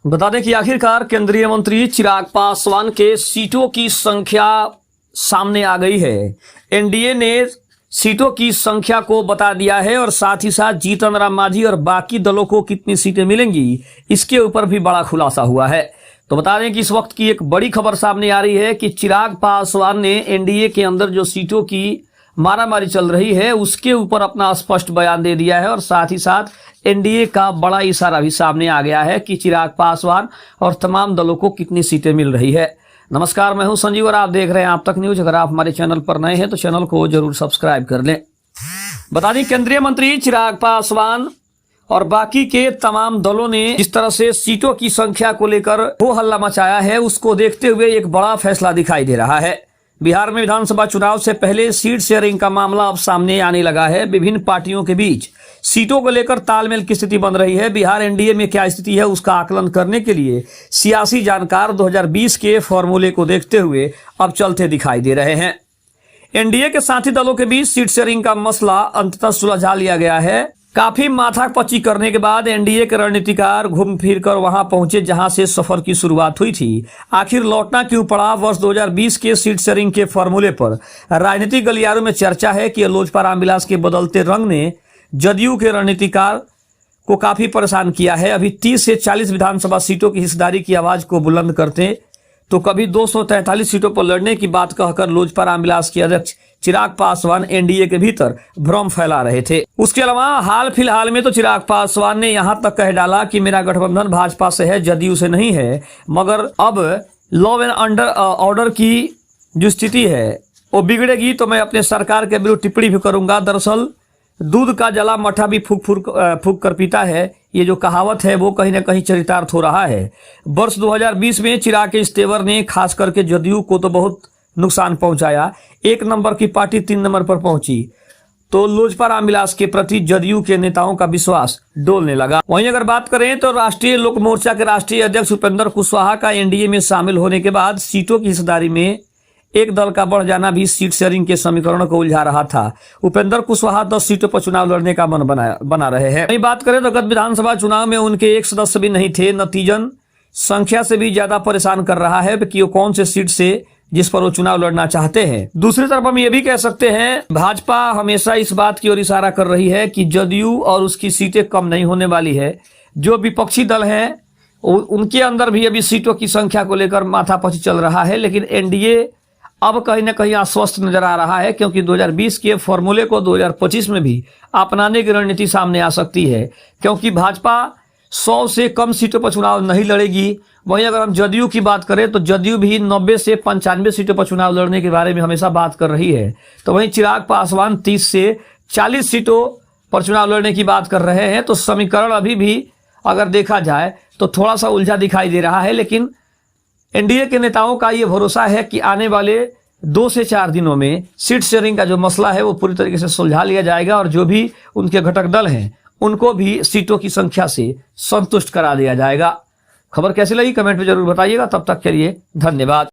बता दें कि आखिरकार केंद्रीय मंत्री चिराग पासवान के सीटों की संख्या सामने आ गई है। एनडीए ने सीटों की संख्या को बता दिया है और साथ ही साथ जीतन राम मांझी और बाकी दलों को कितनी सीटें मिलेंगी इसके ऊपर भी बड़ा खुलासा हुआ है। तो बता दें कि इस वक्त की एक बड़ी खबर सामने आ रही है कि चिराग पासवान ने एनडीए के अंदर जो सीटों की मारामारी चल रही है उसके ऊपर अपना स्पष्ट बयान दे दिया है और साथ ही साथ एनडीए का बड़ा इशारा भी सामने आ गया है कि चिराग पासवान और तमाम दलों को कितनी सीटें मिल रही है। नमस्कार, मैं हूं संजीव और आप देख रहे हैं आप तक न्यूज। अगर आप हमारे चैनल पर नए हैं तो चैनल को जरूर सब्सक्राइब कर लें। बता दें केंद्रीय मंत्री चिराग पासवान और बाकी के तमाम दलों ने जिस तरह से सीटों की संख्या को लेकर हो हल्ला मचाया है उसको देखते हुए एक बड़ा फैसला दिखाई दे रहा है। बिहार में विधानसभा चुनाव से पहले सीट शेयरिंग का मामला अब सामने आने लगा है। विभिन्न पार्टियों के बीच सीटों को लेकर तालमेल की स्थिति बन रही है। बिहार एनडीए में क्या स्थिति है उसका आकलन करने के लिए सियासी जानकार 2020 के फॉर्मूले को देखते हुए अब चलते दिखाई दे रहे हैं। एनडीए के साथी दलों के बीच सीट शेयरिंग का मसला अंततः सुलझा लिया गया है। काफी माथापच्ची करने के बाद एनडीए के रणनीतिकार घूम फिर कर वहां पहुंचे जहां से सफर की शुरुआत हुई थी। आखिर लौटना क्यों पड़ा? वर्ष 2020 के सीट शेयरिंग के फॉर्मूले पर राजनीतिक गलियारों में चर्चा है कि लोजपा रामविलास के बदलते रंग ने जदयू के रणनीतिकार को काफी परेशान किया है। अभी 30 से 40 विधानसभा सीटों की हिस्सेदारी की आवाज को बुलंद करते तो कभी 243 सीटों पर लड़ने की बात कहकर लोजपा रामविलास के अध्यक्ष चिराग पासवान एनडीए के भीतर भ्रम फैला रहे थे। उसके अलावा हाल फिलहाल में तो चिराग पासवान ने यहां तक कह डाला कि मेरा गठबंधन भाजपा से है, जदयू से नहीं है। मगर अब लॉ एंड ऑर्डर की जो स्थिति है वो बिगड़ेगी तो मैं अपने सरकार के विरुद्ध टिप्पणी भी करूंगा। दरअसल दूध का जला मठा भी फूक कर पीता है, ये जो कहावत है वो कहीं ना कहीं चरितार्थ हो रहा है। वर्ष 2020 में चिराग के इस तेवर ने खास करके जदयू को तो बहुत नुकसान पहुंचाया। 1 नंबर की पार्टी 3 नंबर पर पहुंची तो लोजपा रामविलास के प्रति जदयू के नेताओं का विश्वास डोलने लगा। वहीं अगर बात करें तो राष्ट्रीय लोक मोर्चा के राष्ट्रीय अध्यक्ष उपेंद्र कुशवाहा का एनडीए में शामिल होने के बाद सीटों की हिस्सेदारी में एक दल का बढ़ जाना भी सीट शेयरिंग के समीकरण को उलझा रहा था। उपेंद्र कुशवाहा 10 सीटों पर चुनाव लड़ने का मन बना रहे हैं। वहीं बात करें तो गत विधानसभा चुनाव में उनके एक सदस्य भी नहीं थे। नतीजन संख्या से भी ज्यादा परेशान कर रहा है कि वो कौन से सीट से जिस पर वो चुनाव लड़ना चाहते हैं। दूसरी तरफ हम ये भी कह सकते हैं भाजपा हमेशा इस बात की ओर इशारा कर रही है कि जदयू और उसकी सीटें कम नहीं होने वाली है। जो विपक्षी दल हैं उनके अंदर भी अभी सीटों की संख्या को लेकर माथापच्ची चल रहा है। लेकिन एनडीए अब कहीं ना कहीं आश्वस्त नजर आ रहा है क्योंकि 2020 के फॉर्मूले को 2025 में भी अपनाने की रणनीति सामने आ सकती है। क्योंकि भाजपा 100 से कम सीटों पर चुनाव नहीं लड़ेगी। वहीं अगर हम जदयू की बात करें तो जदयू भी 90 से 95 सीटों पर चुनाव लड़ने के बारे में हमेशा बात कर रही है। तो वहीं चिराग पासवान 30 से 40 सीटों पर चुनाव लड़ने की बात कर रहे हैं। तो समीकरण अभी भी अगर देखा जाए तो थोड़ा सा उलझा दिखाई दे रहा है। लेकिन एनडीए के नेताओं का ये भरोसा है कि आने वाले 2 से 4 दिनों में सीट शेयरिंग का जो मसला है वो पूरी तरीके से सुलझा लिया जाएगा और जो भी उनके घटक दल हैं उनको भी सीटों की संख्या से संतुष्ट करा दिया जाएगा। खबर कैसी लगी कमेंट में जरूर बताइएगा। तब तक के लिए धन्यवाद।